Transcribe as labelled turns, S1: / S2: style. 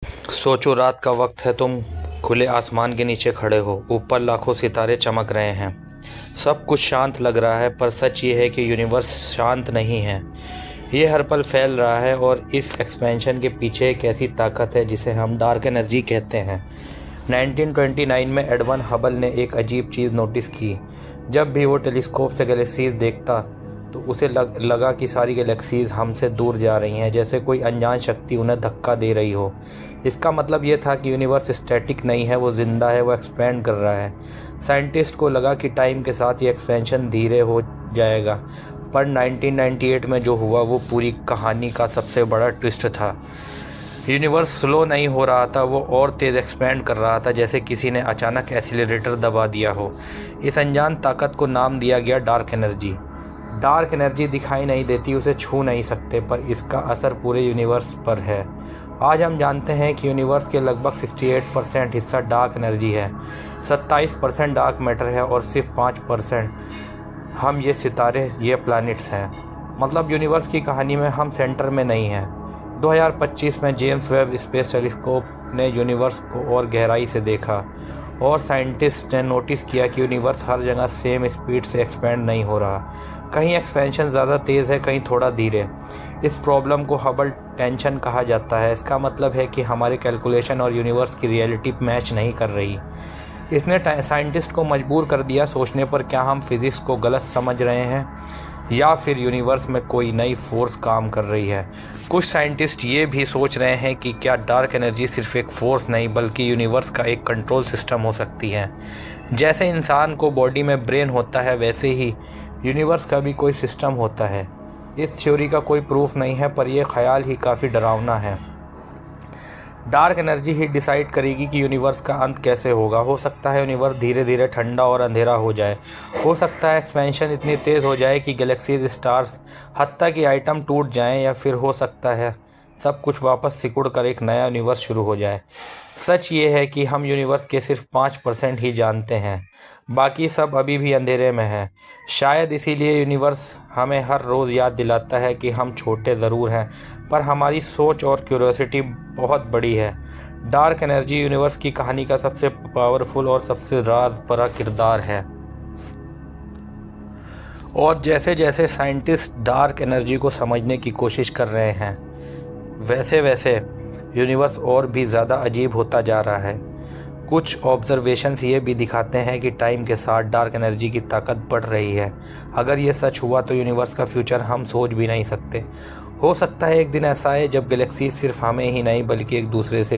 S1: सोचो, रात का वक्त है, तुम खुले आसमान के नीचे खड़े हो, ऊपर लाखों सितारे चमक रहे हैं। सब कुछ शांत लग रहा है, पर सच ये है कि यूनिवर्स शांत नहीं है। ये हर पल फैल रहा है और इस एक्सपेंशन के पीछे एक ऐसी ताकत है जिसे हम डार्क एनर्जी कहते हैं। 1929 में एडवन हबल ने एक अजीब चीज़ नोटिस की। जब भी वो टेलीस्कोप से गैलेक्सीज देखता तो उसे लगा कि सारी गैलेक्सीज हमसे दूर जा रही हैं, जैसे कोई अनजान शक्ति उन्हें धक्का दे रही हो। इसका मतलब ये था कि यूनिवर्स स्टैटिक नहीं है, वो ज़िंदा है, वो एक्सपेंड कर रहा है। साइंटिस्ट को लगा कि टाइम के साथ ये एक्सपेंशन धीरे हो जाएगा, पर 1998 में जो हुआ वो पूरी कहानी का सबसे बड़ा ट्विस्ट था। यूनिवर्स स्लो नहीं हो रहा था, वो और तेज़ एक्सपेंड कर रहा था, जैसे किसी ने अचानक एक्सीलरेटर दबा दिया हो। इस अनजान ताकत को नाम दिया गया डार्क एनर्जी। डार्क एनर्जी दिखाई नहीं देती, उसे छू नहीं सकते, पर इसका असर पूरे यूनिवर्स पर है। आज हम जानते हैं कि यूनिवर्स के लगभग 68% हिस्सा डार्क एनर्जी है, 27% डार्क मैटर है और सिर्फ 5% हम ये सितारे, ये प्लैनेट्स हैं। मतलब यूनिवर्स की कहानी में हम सेंटर में नहीं हैं। 2025 में जेम्स वेब स्पेस टेलीस्कोप ने यूनिवर्स को और गहराई से देखा और साइंटिस्ट ने नोटिस किया कि यूनिवर्स हर जगह सेम स्पीड से एक्सपेंड नहीं हो रहा। कहीं एक्सपेंशन ज़्यादा तेज़ है, कहीं थोड़ा धीरे। इस प्रॉब्लम को हबल टेंशन कहा जाता है। इसका मतलब है कि हमारे कैलकुलेशन और यूनिवर्स की रियलिटी मैच नहीं कर रही। इसने साइंटिस्ट को मजबूर कर दिया सोचने पर, क्या हम फिज़िक्स को गलत समझ रहे हैं या फिर यूनिवर्स में कोई नई फोर्स काम कर रही है। कुछ साइंटिस्ट ये भी सोच रहे हैं कि क्या डार्क एनर्जी सिर्फ एक फोर्स नहीं बल्कि यूनिवर्स का एक कंट्रोल सिस्टम हो सकती है। जैसे इंसान को बॉडी में ब्रेन होता है, वैसे ही यूनिवर्स का भी कोई सिस्टम होता है। इस थ्योरी का कोई प्रूफ नहीं है, पर यह ख्याल ही काफ़ी डरावना है। डार्क एनर्जी ही डिसाइड करेगी कि यूनिवर्स का अंत कैसे होगा। हो सकता है यूनिवर्स धीरे धीरे ठंडा और अंधेरा हो जाए, हो सकता है एक्सपेंशन इतनी तेज़ हो जाए कि गैलेक्सीज, स्टार्स, हत्ता कि आइटम टूट जाएं, या फिर हो सकता है सब कुछ वापस सिकुड़ कर एक नया यूनिवर्स शुरू हो जाए। सच ये है कि हम यूनिवर्स के सिर्फ 5% ही जानते हैं, बाकी सब अभी भी अंधेरे में है। शायद इसीलिए यूनिवर्स हमें हर रोज़ याद दिलाता है कि हम छोटे ज़रूर हैं, पर हमारी सोच और क्यूरियोसिटी बहुत बड़ी है। डार्क एनर्जी यूनिवर्स की कहानी का सबसे पावरफुल और सबसे राज भरा किरदार है। और जैसे जैसे साइंटिस्ट डार्क एनर्जी को समझने की कोशिश कर रहे हैं, वैसे वैसे यूनिवर्स और भी ज़्यादा अजीब होता जा रहा है। कुछ ऑब्जर्वेशंस ये भी दिखाते हैं कि टाइम के साथ डार्क एनर्जी की ताकत बढ़ रही है। अगर ये सच हुआ तो यूनिवर्स का फ्यूचर हम सोच भी नहीं सकते। हो सकता है एक दिन ऐसा आए जब गैलेक्सीज सिर्फ हमें ही नहीं बल्कि एक दूसरे से